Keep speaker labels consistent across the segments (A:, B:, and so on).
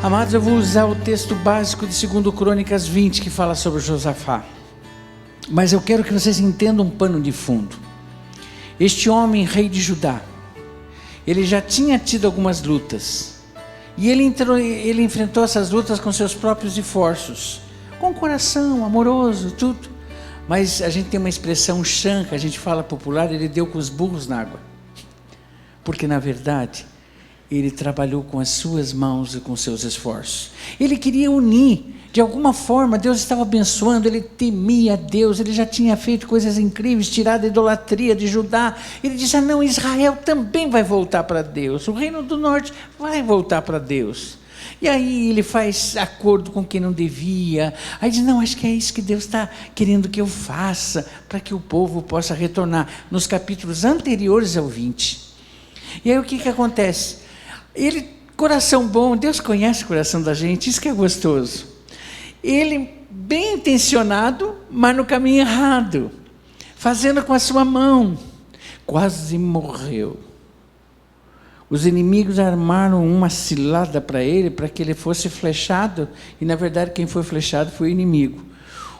A: Amados, eu vou usar o texto básico de 2 Crônicas 20, que fala sobre Josafá. Mas eu quero que vocês entendam um pano de fundo. Este homem, rei de Judá, ele já tinha tido algumas lutas. E ele enfrentou essas lutas com seus próprios esforços, com coração amoroso, tudo. Mas a gente tem uma expressão chã, que a gente fala popular, ele deu com os burros na água. Porque na verdade, ele trabalhou com as suas mãos e com seus esforços. Ele queria unir, de alguma forma, Deus estava abençoando, ele temia a Deus, ele já tinha feito coisas incríveis, tirado a idolatria de Judá. Ele disse, não, Israel também vai voltar para Deus, o reino do norte vai voltar para Deus. E aí ele faz acordo com quem não devia, aí diz, não, acho que é isso que Deus está querendo que eu faça, para que o povo possa retornar, nos capítulos anteriores ao 20. E aí o que acontece? Ele, coração bom, Deus conhece o coração da gente, isso que é gostoso. Ele, bem intencionado, mas no caminho errado, fazendo com a sua mão, quase morreu. Os inimigos armaram uma cilada para ele, para que ele fosse flechado, e na verdade quem foi flechado foi o inimigo,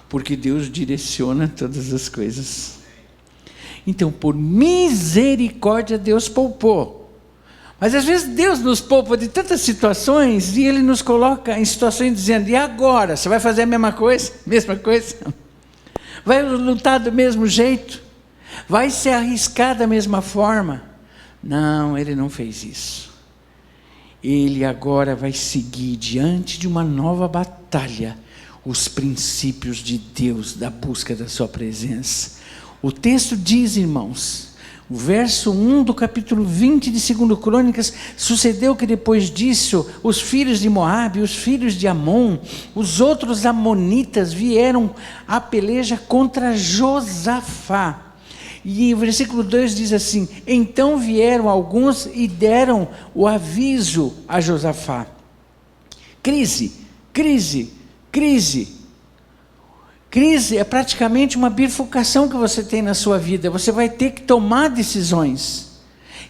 A: porque Deus direciona todas as coisas. Então, por misericórdia, Deus poupou. Mas às vezes Deus nos poupa de tantas situações, e Ele nos coloca em situações dizendo, e agora? Você vai fazer a mesma coisa? Mesma coisa? Vai lutar do mesmo jeito? Vai se arriscar da mesma forma? Não, Ele não fez isso. Ele agora vai seguir diante de uma nova batalha, os princípios de Deus, da busca da sua presença. O texto diz, irmãos, o verso 1 do capítulo 20 de 2 Crônicas, sucedeu que depois disso, os filhos de Moabe, os filhos de Amon, os outros amonitas vieram à peleja contra Josafá. E o versículo 2 diz assim, então vieram alguns e deram o aviso a Josafá. Crise, crise, crise. Crise é praticamente uma bifurcação que você tem na sua vida, você vai ter que tomar decisões,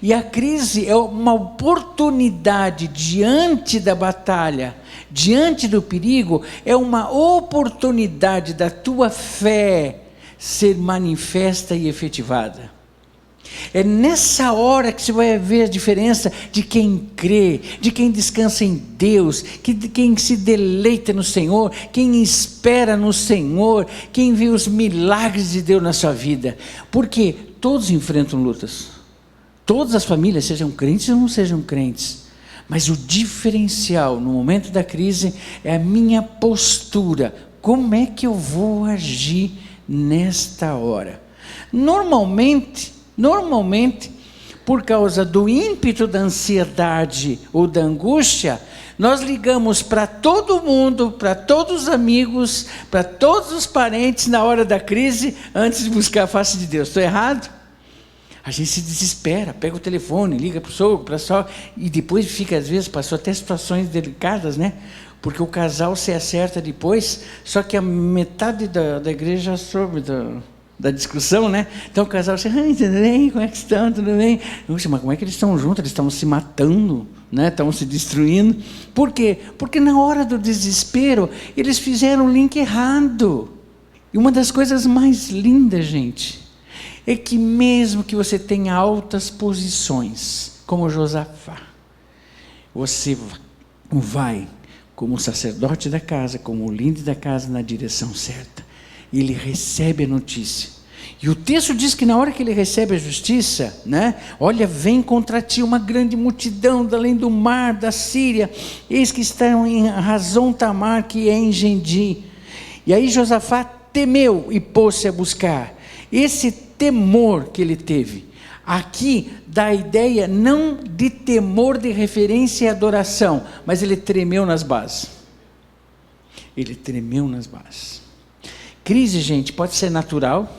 A: e a crise é uma oportunidade diante da batalha, diante do perigo, é uma oportunidade da tua fé ser manifesta e efetivada. É nessa hora que você vai ver a diferença de quem crê, de quem descansa em Deus, de quem se deleita no Senhor, quem espera no Senhor, quem vê os milagres de Deus na sua vida. Porque todos enfrentam lutas, todas as famílias, sejam crentes ou não sejam crentes, mas o diferencial no momento da crise é a minha postura. Como é que eu vou agir nesta hora? Normalmente, por causa do ímpeto da ansiedade ou da angústia, nós ligamos para todo mundo, para todos os amigos, para todos os parentes na hora da crise, antes de buscar a face de Deus. Estou errado? A gente se desespera, pega o telefone, liga para o sogro, para a sogra, e depois fica, às vezes, passou até situações delicadas, né? Porque o casal se acerta depois, só que a metade da igreja soube da discussão, né? Então o casal diz, tudo bem, como é que estão, tudo bem? Puxa, mas como é que eles estão juntos? Eles estão se matando, né? Estão se destruindo. Por quê? Porque na hora do desespero, eles fizeram o link errado. E uma das coisas mais lindas, gente, é que mesmo que você tenha altas posições, como Josafá, você vai, como sacerdote da casa, como o líder da casa, na direção certa. Ele recebe a notícia, e o texto diz que na hora que ele recebe a justiça, né? Olha, vem contra ti uma grande multidão da além do mar, da Síria, eis que estão em Razon Tamar, que é em Engendi. E aí Josafá temeu e pôs-se a buscar. Esse temor que ele teve, aqui dá a ideia não de temor de referência e adoração, mas ele tremeu nas bases. Ele tremeu nas bases. Crise, gente, pode ser natural,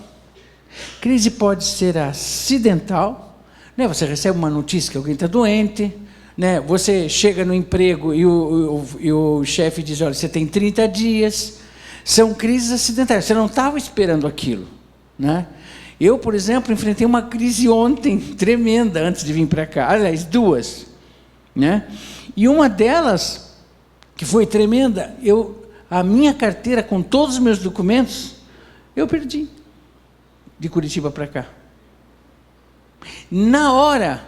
A: crise pode ser acidental, né? Você recebe uma notícia que alguém está doente, né? Você chega no emprego e o chefe diz, olha, você tem 30 dias, são crises acidentais, você não estava esperando aquilo, né? Eu, por exemplo, enfrentei uma crise ontem, tremenda, antes de vir para cá, aliás, duas, né? E uma delas que foi tremenda. A minha carteira com todos os meus documentos, eu perdi, de Curitiba para cá. Na hora,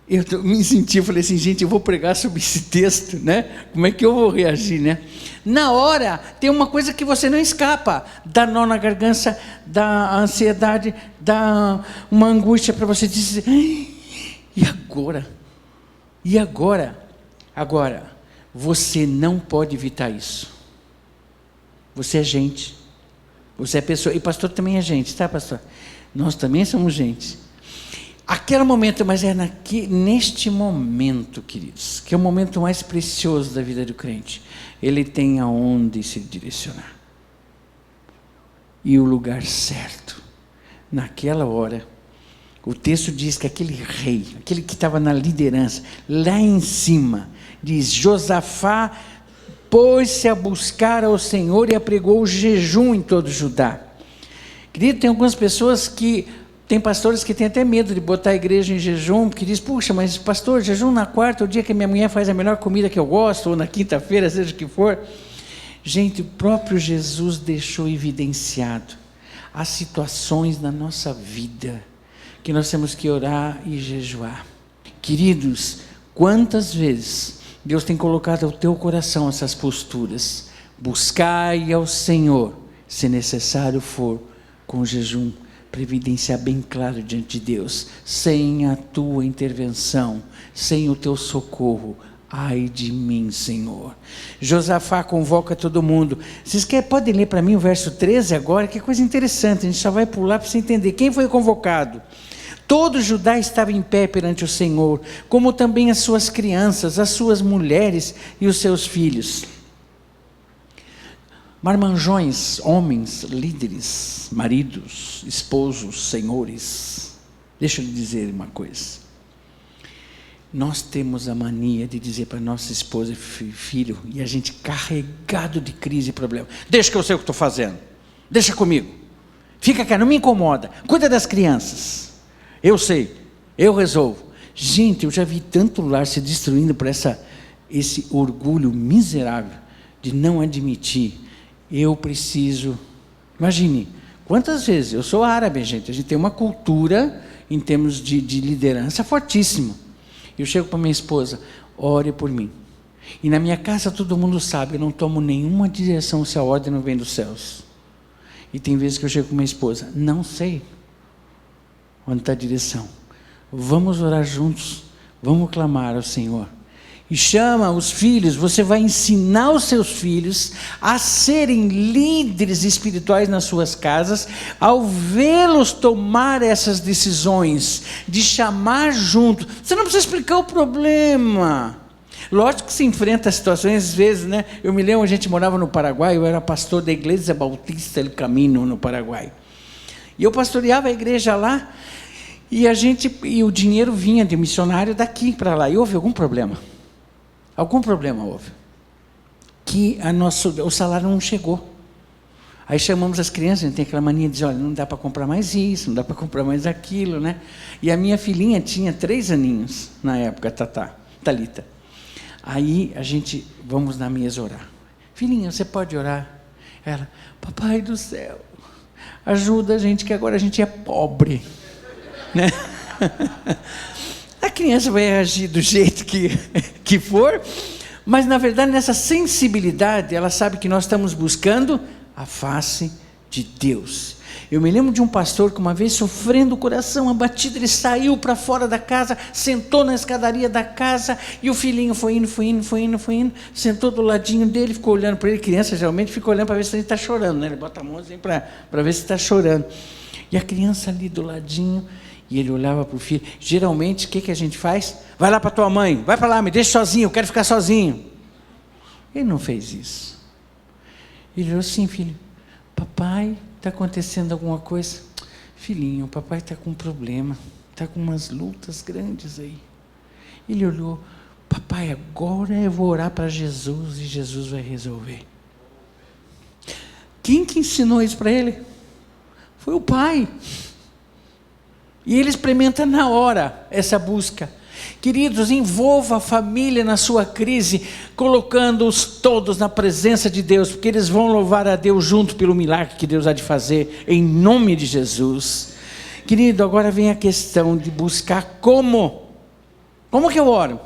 A: eu me senti, eu falei assim, gente, eu vou pregar sobre esse texto, né? Como é que eu vou reagir, né? Na hora, tem uma coisa que você não escapa, dá nó na garganta, dá ansiedade, dá uma angústia para você dizer, e agora? E agora? Agora, você não pode evitar isso. Você é gente, você é pessoa, e pastor também é gente, tá, pastor? Nós também somos gente. Aquele momento, mas é neste momento, queridos, que é o momento mais precioso da vida do crente. Ele tem aonde se direcionar. E o lugar certo. Naquela hora, o texto diz que aquele rei, aquele que estava na liderança, lá em cima, diz, Josafá pôs-se a buscar ao Senhor e apregou o jejum em todo Judá. Querido, tem algumas pessoas que... Tem pastores que têm até medo de botar a igreja em jejum, porque diz, puxa, mas pastor, jejum na quarta, o dia que a minha mulher faz a melhor comida que eu gosto, ou na quinta-feira, seja o que for. Gente, o próprio Jesus deixou evidenciado as situações na nossa vida, que nós temos que orar e jejuar. Queridos, quantas vezes Deus tem colocado ao teu coração essas posturas? Buscai ao Senhor, se necessário for, com jejum, para evidenciar bem claro diante de Deus, sem a tua intervenção, sem o teu socorro, ai de mim, Senhor. Josafá convoca todo mundo. Vocês podem ler para mim o verso 13 agora, que coisa interessante, a gente só vai pular para você entender quem foi convocado. Todo Judá estava em pé perante o Senhor, como também as suas crianças, as suas mulheres e os seus filhos. Marmanjões, homens, líderes, maridos, esposos, senhores. Deixa eu lhe dizer uma coisa. Nós temos a mania de dizer para nossa esposa e filho, e a gente carregado de crise e problema, deixa que eu sei o que estou fazendo, deixa comigo, fica cá, não me incomoda, cuida das crianças, eu sei, eu resolvo. Gente, eu já vi tanto lar se destruindo por esse orgulho miserável de não admitir. Eu preciso, imagine, quantas vezes, eu sou árabe, gente, a gente tem uma cultura em termos de liderança fortíssima. Eu chego para minha esposa, ore por mim. E na minha casa todo mundo sabe, eu não tomo nenhuma direção se a ordem não vem dos céus. E tem vezes que eu chego com minha esposa, não sei onde está a direção. Vamos orar juntos, vamos clamar ao Senhor. E chama os filhos, você vai ensinar os seus filhos a serem líderes espirituais nas suas casas, ao vê-los tomar essas decisões, de chamar junto. Você não precisa explicar o problema. Lógico que se enfrenta situações, às vezes, né? Eu me lembro, a gente morava no Paraguai, eu era pastor da Igreja Bautista del Camino, no Paraguai. E eu pastoreava a igreja lá, e o dinheiro vinha de missionário daqui para lá. E houve algum problema? Algum problema houve, que o salário não chegou. Aí chamamos as crianças, a gente tem aquela mania de dizer, olha, não dá para comprar mais isso, não dá para comprar mais aquilo, né? E a minha filhinha tinha 3 aninhos, na época, Thalita. Aí vamos na mesa orar. Filhinha, você pode orar? Ela, papai do céu, ajuda a gente, que agora a gente é pobre, né? A criança vai reagir do jeito que for, mas na verdade nessa sensibilidade, ela sabe que nós estamos buscando a face de Deus. Eu me lembro de um pastor que uma vez, sofrendo o coração abatido, ele saiu para fora da casa, sentou na escadaria da casa, e o filhinho foi indo, sentou do ladinho dele, ficou olhando para ele. Criança geralmente fica olhando para ver se ele está chorando, né? Ele bota a mão assim para ver se está chorando, e a criança ali do ladinho, e ele olhava para o filho. Geralmente, o que a gente faz? Vai lá para tua mãe, vai para lá, me deixa sozinho, eu quero ficar sozinho. Ele não fez isso. Ele olhou assim, filho, papai, está acontecendo alguma coisa? Filhinho, o papai está com um problema, está com umas lutas grandes aí. Ele olhou, papai, agora eu vou orar para Jesus e Jesus vai resolver. Quem que ensinou isso para ele? Foi o pai. E ele experimenta na hora essa busca. Queridos, envolva a família na sua crise, colocando-os todos na presença de Deus, porque eles vão louvar a Deus junto pelo milagre que Deus há de fazer, em nome de Jesus. Querido, agora vem a questão de buscar como. Como que eu oro?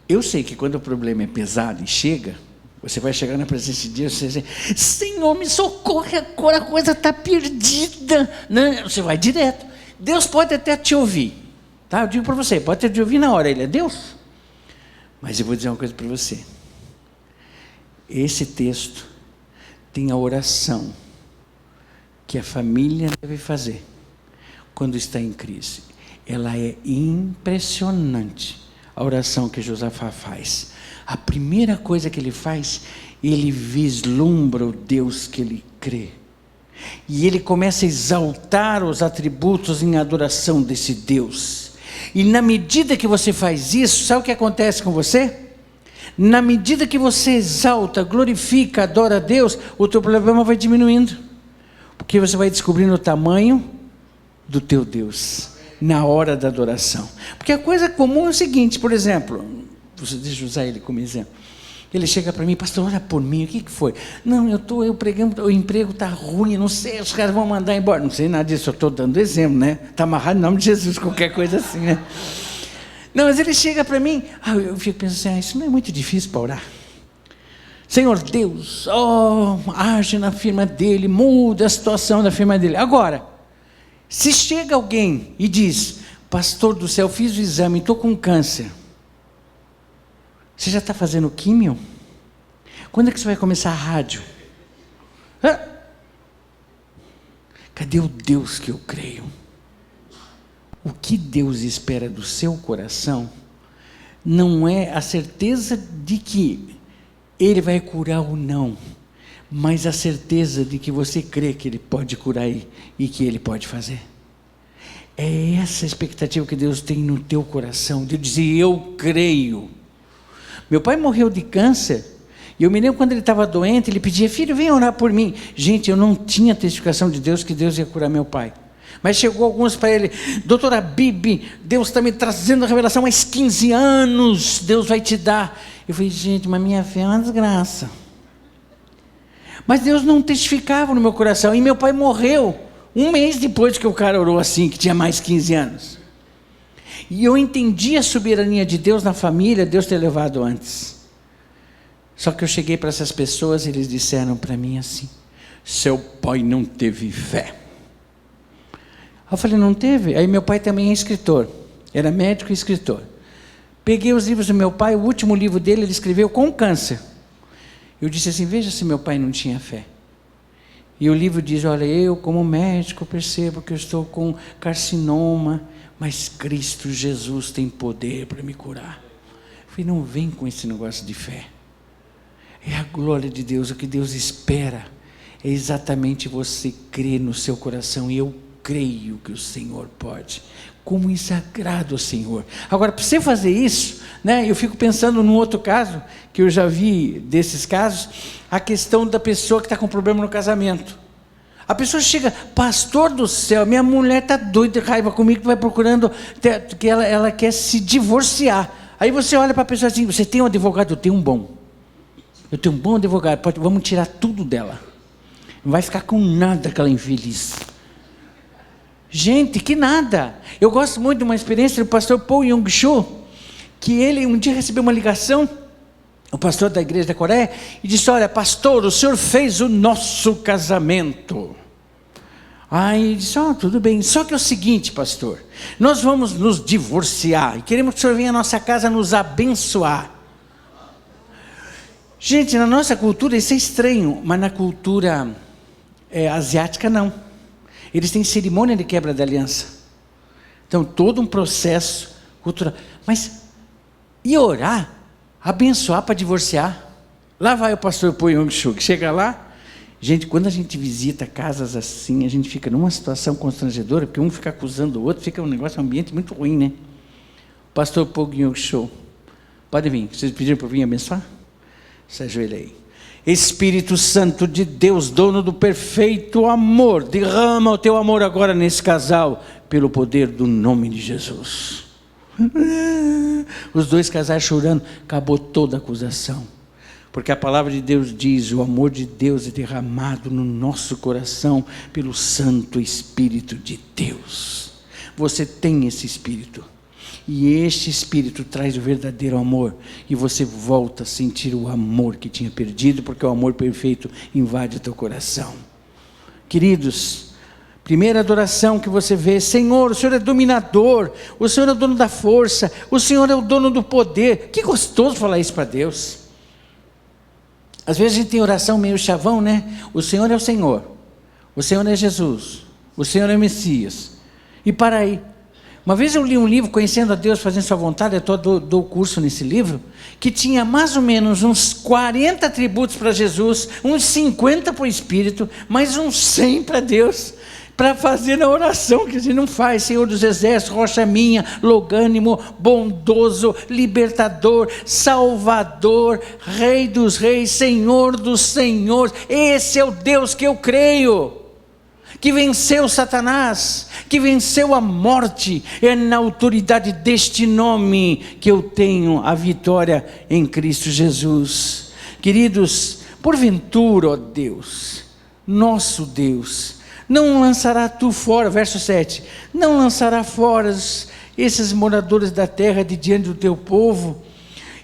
A: Eu sei que quando o problema é pesado e chega, você vai chegar na presença de Deus e você diz: Senhor, me socorre, agora a coisa está perdida. Não, você vai direto. Deus pode até te ouvir, tá? Eu digo para você, pode até te ouvir na hora, Ele é Deus. Mas eu vou dizer uma coisa para você. Esse texto tem a oração que a família deve fazer quando está em crise. Ela é impressionante, a oração que Josafá faz. A primeira coisa que ele faz, ele vislumbra o Deus que ele crê. E ele começa a exaltar os atributos em adoração desse Deus. E na medida que você faz isso, sabe o que acontece com você? Na medida que você exalta, glorifica, adora a Deus, o teu problema vai diminuindo. Porque você vai descobrindo o tamanho do teu Deus na hora da adoração. Porque a coisa comum é o seguinte, por exemplo, deixa eu usar ele como exemplo. Ele chega para mim: pastor, olha por mim, o que foi? Não, eu pregando, o emprego está ruim, não sei, os caras vão mandar embora. Não sei nada disso, eu estou dando exemplo, né? Está amarrado em nome de Jesus, qualquer coisa assim, né? Não, mas ele chega para mim, eu fico pensando assim: isso não é muito difícil para orar. Senhor Deus, age na firma dele, muda a situação da firma dele. Agora, se chega alguém e diz: pastor do céu, fiz o exame, estou com câncer. Você já está fazendo químio? Quando é que você vai começar a rádio? Cadê o Deus que eu creio? O que Deus espera do seu coração não é a certeza de que Ele vai curar ou não, mas a certeza de que você crê que Ele pode curar e que Ele pode fazer. É essa a expectativa que Deus tem no teu coração, de dizer: eu creio. Meu pai morreu de câncer, e eu me lembro quando ele estava doente, ele pedia: filho, vem orar por mim. Gente, eu não tinha testificação de Deus que Deus ia curar meu pai. Mas chegou alguns para ele: doutora Bibi, Deus está me trazendo a revelação, mais 15 anos, Deus vai te dar. Eu falei: gente, mas minha fé é uma desgraça. Mas Deus não testificava no meu coração, e meu pai morreu um mês depois que o cara orou assim, que tinha mais 15 anos. E eu entendi a soberania de Deus na família, Deus ter levado antes. Só que eu cheguei para essas pessoas e eles disseram para mim assim: seu pai não teve fé. Eu falei: não teve? Aí meu pai também é escritor, era médico e escritor. Peguei os livros do meu pai, o último livro dele ele escreveu com câncer. Eu disse assim: veja se meu pai não tinha fé. E o livro diz: olha, eu como médico percebo que eu estou com carcinoma, mas Cristo Jesus tem poder para me curar. Eu falei: não vem com esse negócio de fé. É a glória de Deus, o que Deus espera é exatamente você crer no seu coração: e eu creio que o Senhor pode. Como isso agrada ao Senhor. Agora, para você fazer isso, né, eu fico pensando num outro caso, que eu já vi desses casos, a questão da pessoa que está com problema no casamento. A pessoa chega: pastor do céu, minha mulher está doida de raiva comigo, vai procurando, que ela quer se divorciar. Aí você olha para a pessoa assim: você tem um advogado? Eu tenho um bom. Eu tenho um bom advogado, vamos tirar tudo dela. Não vai ficar com nada aquela infeliz. Gente, que nada. Eu gosto muito de uma experiência do pastor Paul Yong-Cho, que ele um dia recebeu uma ligação, o pastor da igreja da Coreia, e disse: olha, pastor, o senhor fez o nosso casamento. Aí disse: tudo bem, só que é o seguinte, pastor, nós vamos nos divorciar, e queremos que o senhor venha à nossa casa nos abençoar. Gente, na nossa cultura isso é estranho, mas na cultura asiática não. Eles têm cerimônia de quebra de aliança. Então, todo um processo cultural. Mas, e orar? Abençoar para divorciar? Lá vai o pastor Paul Yong-Cho, que chega lá. Gente, quando a gente visita casas assim, a gente fica numa situação constrangedora, porque um fica acusando o outro, fica um negócio, um ambiente muito ruim, né? Pastor Paul Yong-Cho, pode vir. Vocês pediram para eu vir abençoar? Se ajoelha aí. Espírito Santo de Deus, dono do perfeito amor, derrama o teu amor agora nesse casal, pelo poder do nome de Jesus. Os dois casais chorando, acabou toda a acusação. Porque a palavra de Deus diz, o amor de Deus é derramado no nosso coração, pelo Santo Espírito de Deus. Você tem esse Espírito. E este Espírito traz o verdadeiro amor. E você volta a sentir o amor que tinha perdido, porque o amor perfeito invade o teu coração. Queridos, primeira adoração que você vê: Senhor, o Senhor é dominador, o Senhor é o dono da força, o Senhor é o dono do poder. Que gostoso falar isso para Deus. Às vezes a gente tem oração meio chavão, né? O Senhor é o Senhor, o Senhor é Jesus, o Senhor é o Messias. E para aí. Uma vez eu li um livro, Conhecendo a Deus, Fazendo Sua Vontade, eu dou curso nesse livro, que tinha mais ou menos uns 40 atributos para Jesus, uns 50 para o Espírito, mais uns 100 para Deus, para fazer na oração que a gente não faz. Senhor dos Exércitos, rocha minha, longânimo, bondoso, libertador, salvador, Rei dos Reis, Senhor dos Senhores. Esse é o Deus que eu creio, que venceu Satanás, que venceu a morte. É na autoridade deste nome que eu tenho a vitória em Cristo Jesus. Queridos, porventura, ó Deus, nosso Deus, não lançará tu fora, verso 7, não lançará fora esses moradores da terra de diante do teu povo?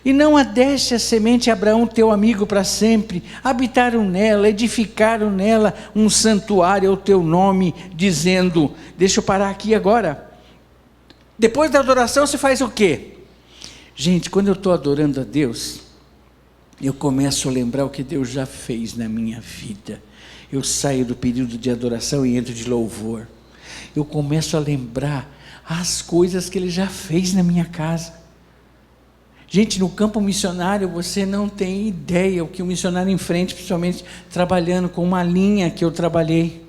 A: E não adeste a semente a Abraão, teu amigo, para sempre. Habitaram nela, edificaram nela um santuário ao teu nome, dizendo... Deixa eu parar aqui agora. Depois da adoração você faz o quê? Gente, quando eu estou adorando a Deus, eu começo a lembrar o que Deus já fez na minha vida. Eu saio do período de adoração e entro de louvor. Eu começo a lembrar as coisas que Ele já fez na minha casa. Gente, no campo missionário, você não tem ideia o que o missionário enfrenta, principalmente trabalhando com uma linha que eu trabalhei.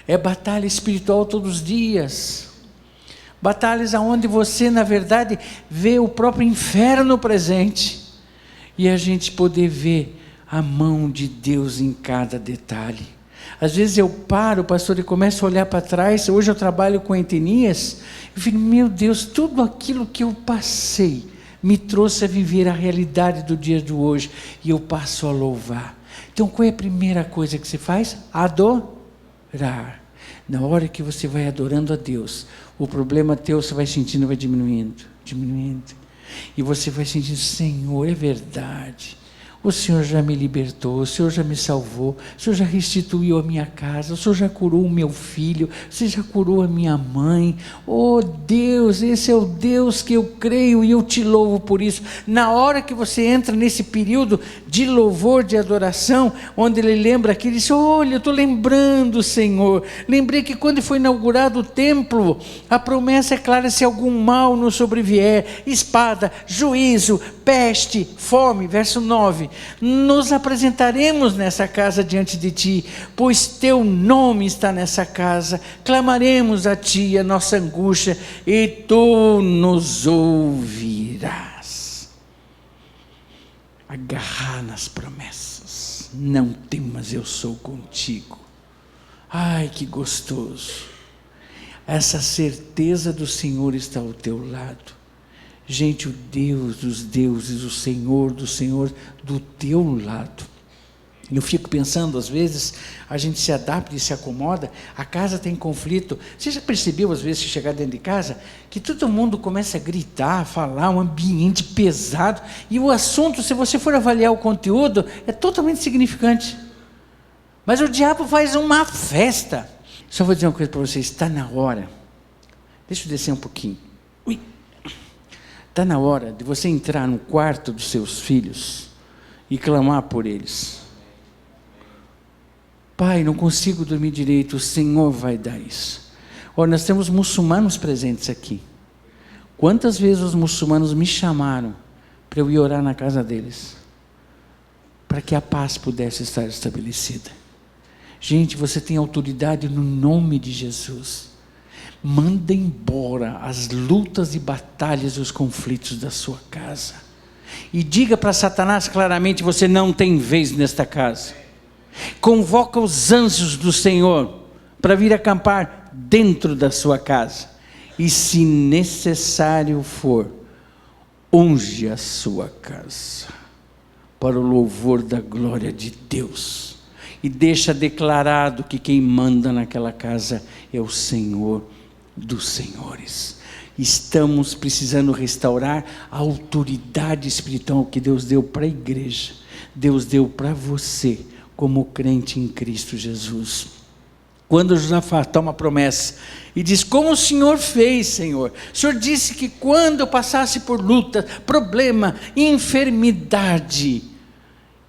A: É batalha espiritual todos os dias. Batalhas onde você, na verdade, vê o próprio inferno presente. E a gente poder ver a mão de Deus em cada detalhe. Às vezes eu paro, pastor, e começo a olhar para trás. Hoje eu trabalho com etnias. Eu fico, meu Deus, tudo aquilo que eu passei me trouxe a viver a realidade do dia de hoje, e eu passo a louvar. Então qual é a primeira coisa que você faz? Adorar. Na hora que você vai adorando a Deus, o problema teu você vai sentindo, vai diminuindo, e você vai sentindo, Senhor, é verdade, o Senhor já me libertou, o Senhor já me salvou, o Senhor já restituiu a minha casa, o Senhor já curou o meu filho, o Senhor já curou a minha mãe. Oh Deus, esse é o Deus que eu creio, e eu te louvo por isso. Na hora que você entra nesse período de louvor, de adoração, onde ele lembra aqui, ele diz, olha, eu estou lembrando, Senhor, lembrei que quando foi inaugurado o templo, a promessa é clara: se algum mal nos sobrevier, espada, juízo, peste, fome, verso 9, nos apresentaremos nessa casa diante de ti, pois teu nome está nessa casa, clamaremos a ti a nossa angústia, e tu nos ouvirás. Agarrar nas promessas, não temas, eu sou contigo. Ai, que gostoso, essa certeza do Senhor está ao teu lado. Gente, o Deus dos deuses, o Senhor do Senhor, do teu lado. Eu fico pensando, às vezes, a gente se adapta e se acomoda, a casa tem conflito. Você já percebeu, às vezes, se chegar dentro de casa, que todo mundo começa a gritar, a falar, um ambiente pesado, e o assunto, se você for avaliar o conteúdo, é totalmente insignificante. Mas o diabo faz uma festa. Só vou dizer uma coisa para vocês, está na hora. Deixa eu descer um pouquinho. Está na hora de você entrar no quarto dos seus filhos e clamar por eles. Pai, não consigo dormir direito, o Senhor vai dar isso. Olha, nós temos muçulmanos presentes aqui. Quantas vezes os muçulmanos me chamaram para eu ir orar na casa deles, para que a paz pudesse estar estabelecida. Gente, você tem autoridade no nome de Jesus. Manda embora as lutas e batalhas e os conflitos da sua casa. e diga para Satanás claramente: você não tem vez nesta casa. Convoca os anjos do Senhor para vir acampar dentro da sua casa, e se necessário for, unge a sua casa, para o louvor da glória de Deus, e deixa declarado que quem manda naquela casa é o Senhor dos senhores. Estamos precisando restaurar a autoridade espiritual que Deus deu para a igreja, Deus deu para você, como crente em Cristo Jesus. Quando Josafá toma a promessa e diz: como o Senhor fez, Senhor? O Senhor disse que quando eu passasse por luta, problema, enfermidade,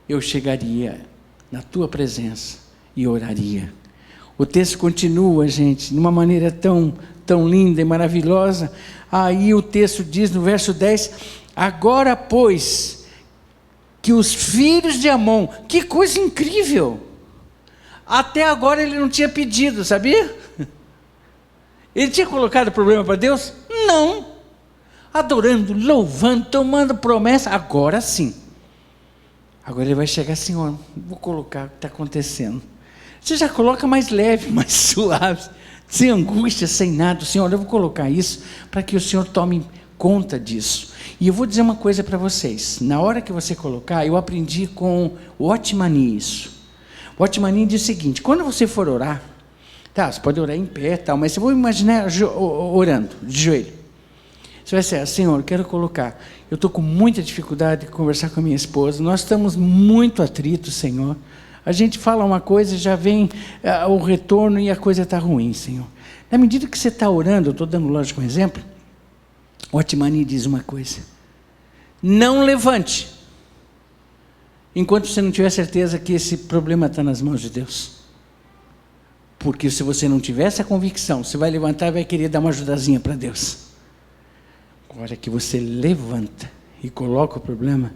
A: eu chegaria na tua presença e oraria. O texto continua, gente, de uma maneira tão linda e maravilhosa. Aí o texto diz no verso 10: agora pois, que os filhos de Amon, que coisa incrível, até agora ele não tinha pedido, sabia? Ele tinha colocado o problema para Deus? Não, adorando, louvando, tomando promessa. Agora sim, agora ele vai chegar assim: ó, vou colocar o que está acontecendo. Você já coloca mais leve, mais suave, sem angústia, sem nada. Senhor, eu vou colocar isso para que o Senhor tome conta disso. E eu vou dizer uma coisa para vocês: na hora que você colocar, eu aprendi com o Otmani isso. O Otmani diz o seguinte: quando você for orar, tá, você pode orar em pé, tal, mas você vai imaginar orando de joelho. Você vai dizer: Senhor, eu quero colocar, eu estou com muita dificuldade de conversar com a minha esposa, nós estamos muito atritos, Senhor. A gente fala uma coisa, já vem o retorno e a coisa está ruim, Senhor. Na medida que você está orando, eu estou dando, lógico, um exemplo. O Otmani diz uma coisa: não levante, enquanto você não tiver certeza que esse problema está nas mãos de Deus. Porque se você não tiver essa convicção, você vai levantar e vai querer dar uma ajudazinha para Deus. Agora que você levanta e coloca o problema,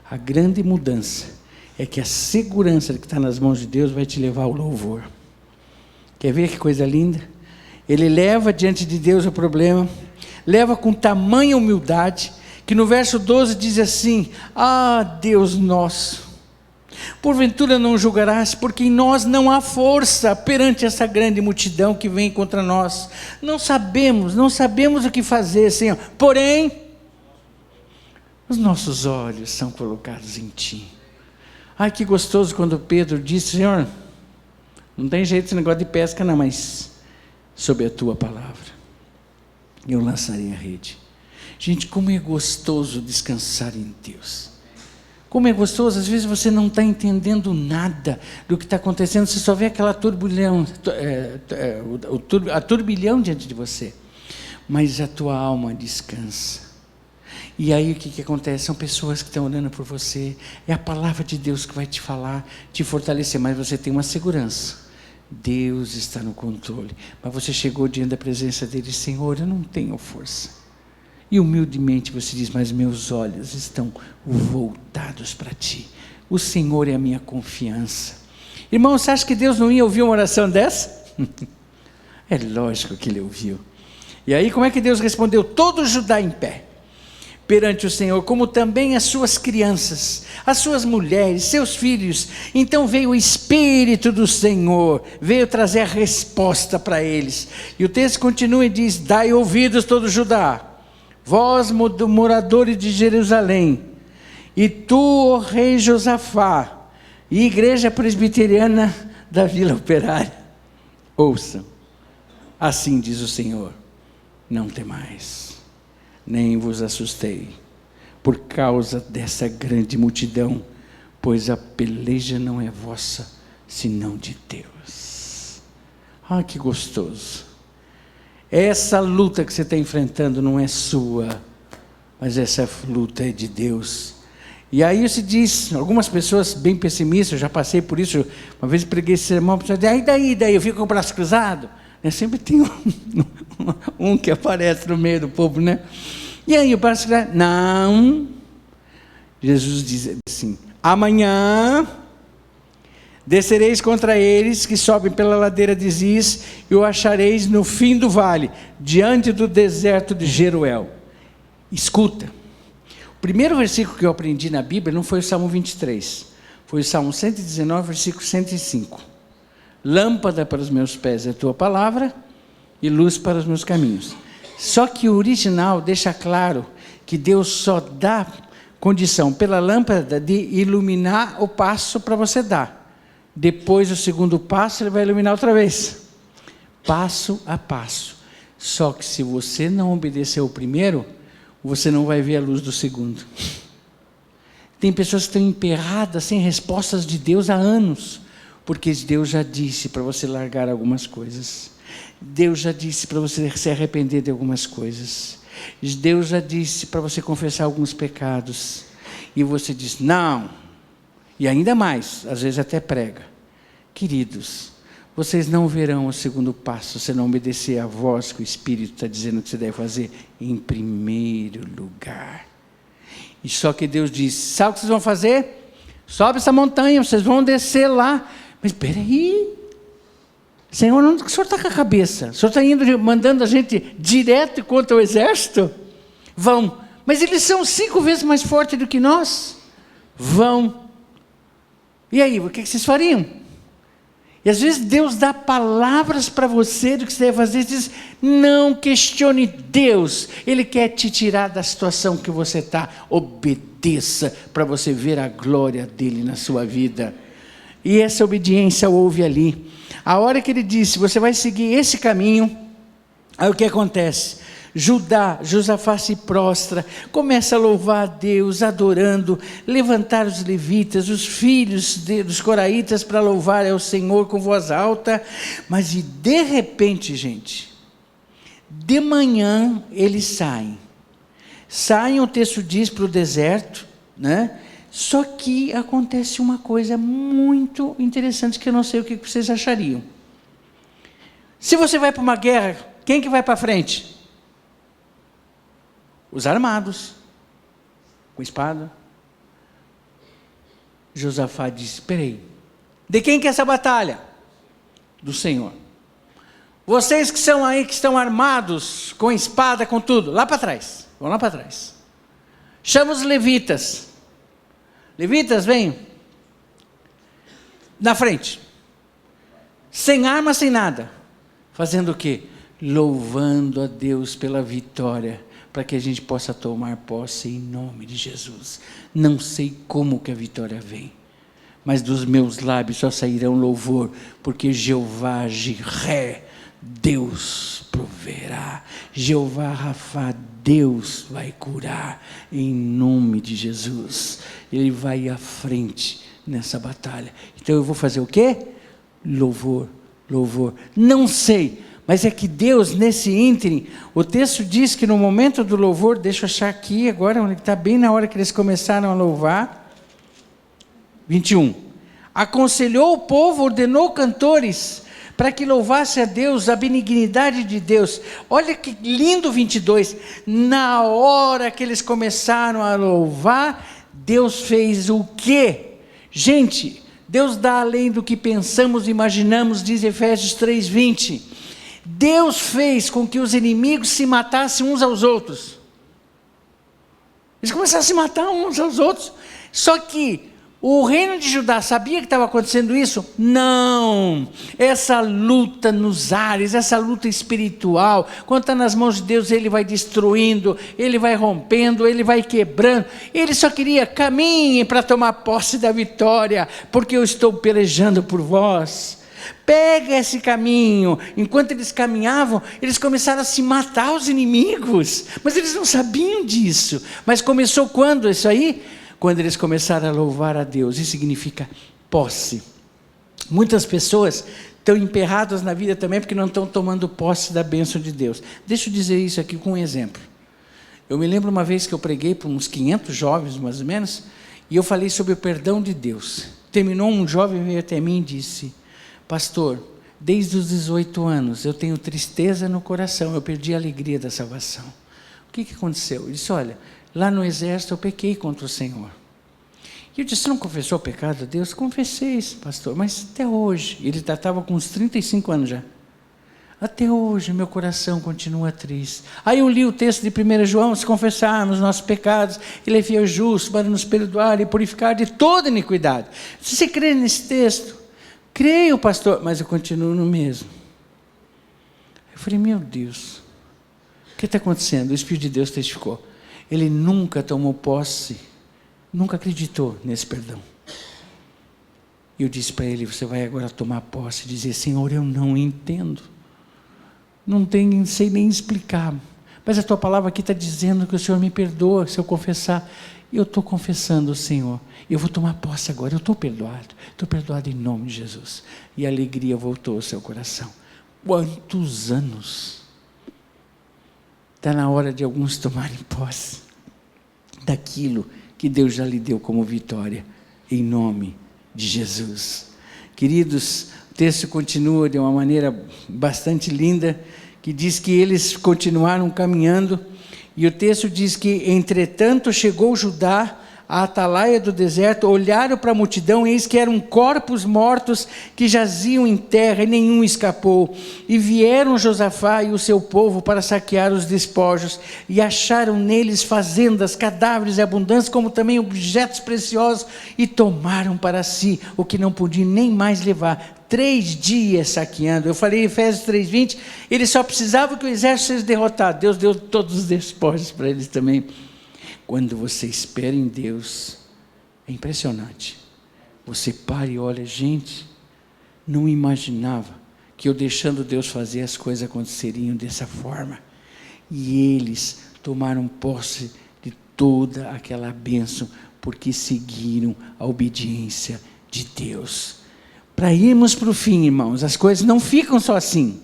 A: a grande mudança é que a segurança que está nas mãos de Deus vai te levar ao louvor. Quer ver que coisa linda? Ele leva diante de Deus o problema, leva com tamanha humildade, que no verso 12 diz assim: ah, Deus nosso, porventura não julgarás, porque em nós não há força perante essa grande multidão que vem contra nós. Não sabemos o que fazer, Senhor, porém, os nossos olhos são colocados em Ti. Ai, que gostoso quando Pedro disse: Senhor, não tem jeito esse negócio de pesca não, mas sob a Tua palavra eu lançarei a rede. Gente, como é gostoso descansar em Deus. Como é gostoso, às vezes você não está entendendo nada do que está acontecendo, você só vê aquela turbilhão, a turbilhão diante de você, mas a tua alma descansa. E aí o que acontece? São pessoas que estão orando por você, é a palavra de Deus que vai te falar, te fortalecer, mas você tem uma segurança: Deus está no controle. Mas você chegou diante da presença dele: Senhor, eu não tenho força. E humildemente você diz: mas meus olhos estão voltados para Ti, o Senhor é a minha confiança. Irmão, você acha que Deus não ia ouvir uma oração dessa? É lógico que Ele ouviu. E aí como é que Deus respondeu? Todo Judá em pé perante o Senhor, como também as suas crianças, as suas mulheres, seus filhos. Então veio o Espírito do Senhor, veio trazer a resposta para eles. E o texto continua e diz: dai ouvidos todo Judá, vós moradores de Jerusalém, e tu, ó rei Josafá, e igreja presbiteriana da Vila Operária, ouçam, assim diz o Senhor: não temais, nem vos assustei, por causa dessa grande multidão, pois a peleja não é vossa, senão de Deus. Ah, que gostoso! Essa luta que você está enfrentando não é sua, mas essa luta é de Deus. E aí se diz, algumas pessoas bem pessimistas, eu já passei por isso, uma vez preguei esse sermão, a pessoa diz: daí, eu fico com o braço cruzado. Sempre tem um que aparece no meio do povo, né? E aí o braço cruzado, não. Jesus diz assim: amanhã descereis contra eles que sobem pela ladeira de Ziz, e o achareis no fim do vale, diante do deserto de Jeruel. Escuta, O primeiro versículo que eu aprendi na Bíblia não foi o Salmo 23, foi o Salmo 119, versículo 105. Lâmpada para os meus pés é a tua palavra e luz para os meus caminhos. Só que o original deixa claro que Deus só dá condição pela lâmpada de iluminar o passo para você dar. Depois, o segundo passo, ele vai iluminar outra vez. Passo a passo. Só que se você não obedecer o primeiro, você não vai ver a luz do segundo. Tem pessoas que estão emperradas sem respostas de Deus há anos, porque Deus já disse para você largar algumas coisas. Deus já disse para você se arrepender de algumas coisas. Deus já disse para você confessar alguns pecados. E você diz, não. E ainda mais, às vezes até prega. Queridos, vocês não verão o segundo passo se não obedecer a voz que o Espírito está dizendo que você deve fazer em primeiro lugar. E só que Deus diz, sabe o que vocês vão fazer? Sobe essa montanha, vocês vão descer lá. Mas espera aí, Senhor, onde que o Senhor está com a cabeça? O Senhor está indo, mandando a gente direto contra o exército? Vão. Mas eles são 5 vezes mais fortes do que nós. Vão. E aí, o que vocês fariam? E às vezes Deus dá palavras para você do que você deve fazer. Você diz, não questione Deus. Ele quer te tirar da situação que você está. Obedeça para você ver a glória dele na sua vida. E essa obediência houve ali. A hora que ele disse, você vai seguir esse caminho, aí o que acontece? Josafá se prostra, começa a louvar a Deus, adorando, levantar os levitas, os filhos dos coraitas para louvar ao Senhor com voz alta, mas de repente, gente, de manhã eles saem, o texto diz para o deserto, né? Só que acontece uma coisa muito interessante que eu não sei o que vocês achariam. Se você vai para uma guerra, quem que vai para frente? Os armados, com espada. Josafá disse, espera aí, de quem que é essa batalha? Do Senhor. Vocês que são aí, que estão armados, com espada, com tudo, lá para trás, vão lá para trás. Chama os levitas. Levitas, venham. Na frente. Sem arma, sem nada. Fazendo o quê? Louvando a Deus pela vitória, para que a gente possa tomar posse em nome de Jesus. Não sei como que a vitória vem, mas dos meus lábios só sairão louvor, porque Jeová Jiré, Deus proverá. Jeová Rafá, Deus vai curar, em nome de Jesus. Ele vai à frente nessa batalha. Então eu vou fazer o quê? Louvor, louvor. Não sei, mas é que Deus, nesse ínterim, o texto diz que no momento do louvor, deixa eu achar aqui agora, onde está bem na hora que eles começaram a louvar, 21, aconselhou o povo, ordenou cantores, para que louvasse a Deus, a benignidade de Deus. Olha que lindo 22, na hora que eles começaram a louvar, Deus fez o quê? Gente, Deus dá além do que pensamos e imaginamos, diz Efésios 3:20. Deus fez com que os inimigos se matassem uns aos outros. Eles começaram a se matar uns aos outros. Só que o reino de Judá sabia que estava acontecendo isso? Não. Essa luta nos ares, essa luta espiritual, quando está nas mãos de Deus, Ele vai destruindo, Ele vai rompendo, Ele vai quebrando. Ele só queria, caminhe para tomar posse da vitória, porque eu estou pelejando por vós. Pega esse caminho. Enquanto eles caminhavam, eles começaram a se matar os inimigos, mas eles não sabiam disso. Mas começou quando isso aí? Quando eles começaram a louvar a Deus. Isso significa posse. Muitas pessoas estão emperradas na vida também porque não estão tomando posse da bênção de Deus. Deixa eu dizer isso aqui com um exemplo. Eu me lembro uma vez que eu preguei para uns 500 jovens mais ou menos, e eu falei sobre o perdão de Deus. Terminou, um jovem veio até mim e disse: pastor, desde os 18 anos eu tenho tristeza no coração, eu perdi a alegria da salvação. O que aconteceu? Ele disse: olha, lá no exército eu pequei contra o Senhor. E eu disse: você não confessou o pecado a Deus? Confessei, pastor, mas até hoje. Ele estava com uns 35 anos já. Até hoje meu coração continua triste. Aí eu li o texto de 1 João, se confessarmos nossos pecados, Ele é fiel e justo para nos perdoar e purificar de toda iniquidade. Se você crê nesse texto, creio, pastor, mas eu continuo no mesmo. Eu falei, meu Deus, o que está acontecendo? O Espírito de Deus testificou. Ele nunca tomou posse, nunca acreditou nesse perdão. E eu disse para ele, você vai agora tomar posse e dizer, Senhor, eu não entendo. Não sei nem explicar, mas a tua palavra aqui está dizendo que o Senhor me perdoa se eu confessar. Eu estou confessando, Senhor, eu vou tomar posse agora, eu estou perdoado em nome de Jesus. E a alegria voltou ao seu coração. Quantos anos? Está na hora de alguns tomarem posse daquilo que Deus já lhe deu como vitória, em nome de Jesus. Queridos, o texto continua de uma maneira bastante linda, que diz que eles continuaram caminhando, e o texto diz que, entretanto, chegou Judá, a atalaia do deserto, olharam para a multidão, e eis que eram corpos mortos que jaziam em terra, e nenhum escapou. E vieram Josafá e o seu povo para saquear os despojos, e acharam neles fazendas, cadáveres e abundância, como também objetos preciosos, e tomaram para si o que não podiam nem mais levar. 3 dias saqueando. Eu falei em Efésios 3:20, eles só precisavam que o exército fosse derrotado. Deus deu todos os despojos para eles também. Quando você espera em Deus, é impressionante. Você para e olha, gente, não imaginava que eu deixando Deus fazer as coisas aconteceriam dessa forma. E eles tomaram posse de toda aquela bênção, porque seguiram a obediência de Deus. Para irmos para o fim, irmãos, as coisas não ficam só assim.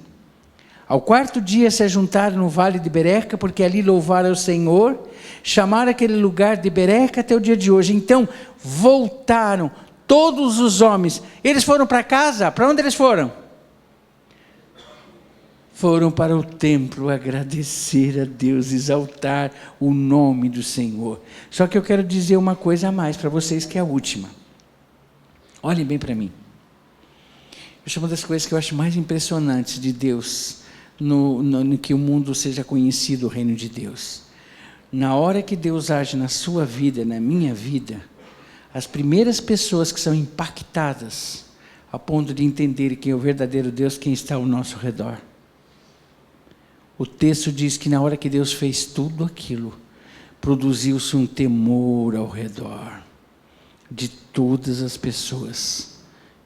A: Ao 4º dia se ajuntaram no vale de Bereca, porque ali louvaram o Senhor, chamaram aquele lugar de Bereca até o dia de hoje. Então voltaram todos os homens. Eles foram para casa. Para onde eles foram? Foram para o templo agradecer a Deus, exaltar o nome do Senhor. Só que eu quero dizer uma coisa a mais para vocês, que é a última. Olhem bem para mim. Isso é uma das coisas que eu acho mais impressionantes de Deus, no que o mundo seja conhecido, o reino de Deus. Na hora que Deus age na sua vida, na minha vida, as primeiras pessoas que são impactadas, a ponto de entender quem é o verdadeiro Deus, quem está ao nosso redor. O texto diz que na hora que Deus fez tudo aquilo, produziu-se um temor ao redor de todas as pessoas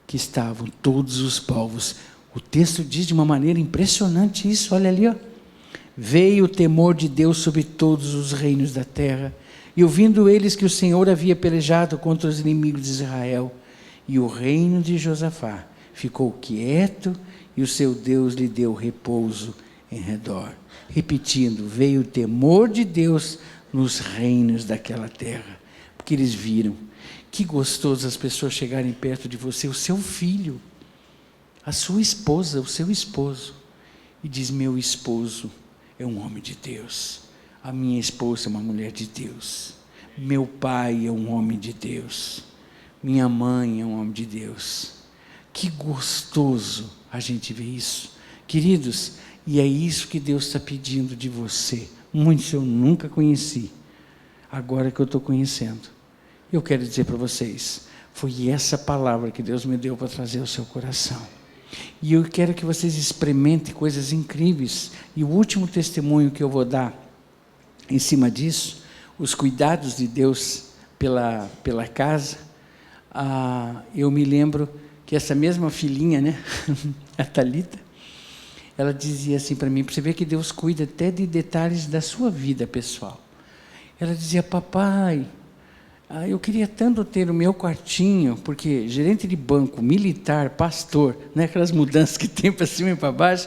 A: que estavam, todos os povos. O texto diz de uma maneira impressionante isso, olha ali, ó. Veio o temor de Deus sobre todos os reinos da terra, e ouvindo eles que o Senhor havia pelejado contra os inimigos de Israel, e o reino de Josafá ficou quieto, e o seu Deus lhe deu repouso em redor. Repetindo, veio o temor de Deus nos reinos daquela terra, porque eles viram. Que gostoso as pessoas chegarem perto de você, o seu filho, a sua esposa, o seu esposo, e diz, meu esposo é um homem de Deus, a minha esposa é uma mulher de Deus, meu pai é um homem de Deus, minha mãe é um homem de Deus. Que gostoso a gente ver isso, queridos, e é isso que Deus está pedindo de você. Muitos eu nunca conheci, agora que eu estou conhecendo. Eu quero dizer para vocês, foi essa palavra que Deus me deu para trazer ao seu coração. E eu quero que vocês experimentem coisas incríveis. E o último testemunho que eu vou dar em cima disso, os cuidados de Deus pela casa, eu me lembro que essa mesma filhinha, né, a Thalita, ela dizia assim para mim, para você ver que Deus cuida até de detalhes da sua vida pessoal. Ela dizia, papai, eu queria tanto ter o meu quartinho, porque gerente de banco, militar, pastor, né, aquelas mudanças que tem para cima e para baixo,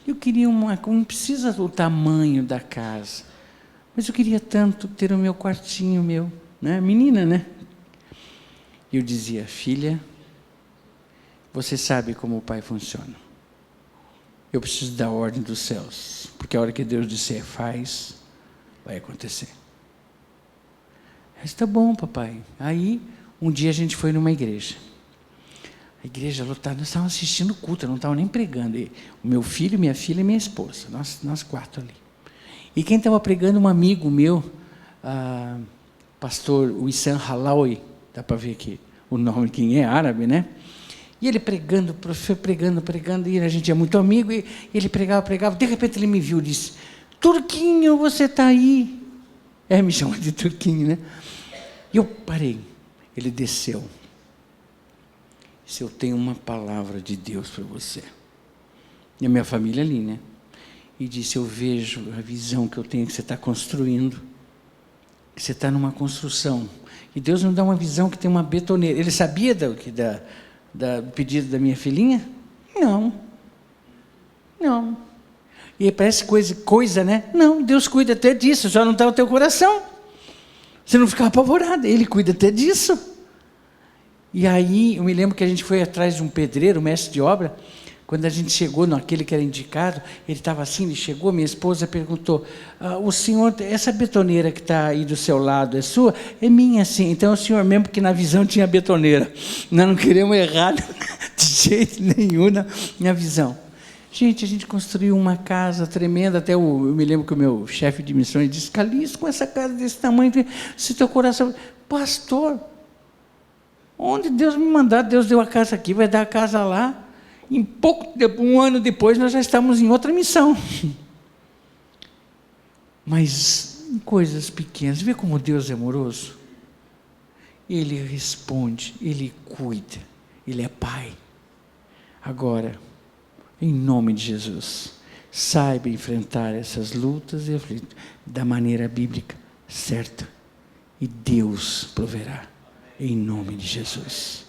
A: eu queria não precisa o tamanho da casa, mas eu queria tanto ter o meu quartinho meu, né, menina, né? E eu dizia, filha, você sabe como o pai funciona. Eu preciso da ordem dos céus, porque a hora que Deus disser faz, vai acontecer. Está bom, papai. Aí, um dia a gente foi numa igreja. A igreja lotada, nós estávamos assistindo o culto, não estávamos nem pregando. O meu filho, minha filha e minha esposa, nós 4 ali. E quem estava pregando, um amigo meu, pastor Wissam Halawi, dá para ver aqui o nome, quem é árabe, né? E ele pregando, pregando, e a gente é muito amigo, e ele pregava, de repente ele me viu e disse: Turquinho, você está aí? Me chama de Turquinho, né? E eu parei, ele desceu. Se eu tenho uma palavra de Deus para você, e a minha família ali, né? E disse: eu vejo a visão que eu tenho, que você está construindo, que você está numa construção, e Deus me dá uma visão que tem uma betoneira. Ele sabia do pedido da minha filhinha? Não. E parece coisa, né? Não, Deus cuida até disso, só não está no teu coração. Você não fica apavorado, Ele cuida até disso. E aí, eu me lembro que a gente foi atrás de um pedreiro, mestre de obra. Quando a gente chegou naquele que era indicado, ele estava assim, ele chegou, minha esposa perguntou: o senhor, essa betoneira que está aí do seu lado é sua? É minha, sim. Então, o senhor mesmo, que na visão tinha betoneira. Nós não queremos errar de jeito nenhum na visão. Gente, a gente construiu uma casa tremenda, até eu me lembro que o meu chefe de missões disse: Calixto, com essa casa desse tamanho, se teu coração... Pastor, onde Deus me mandar, Deus deu a casa aqui, vai dar a casa lá. Em pouco tempo, 1 ano depois, nós já estamos em outra missão. Mas em coisas pequenas, vê como Deus é amoroso? Ele responde, Ele cuida, Ele é Pai. Agora, em nome de Jesus, saiba enfrentar essas lutas e aflitos da maneira bíblica certa. E Deus proverá, em nome de Jesus.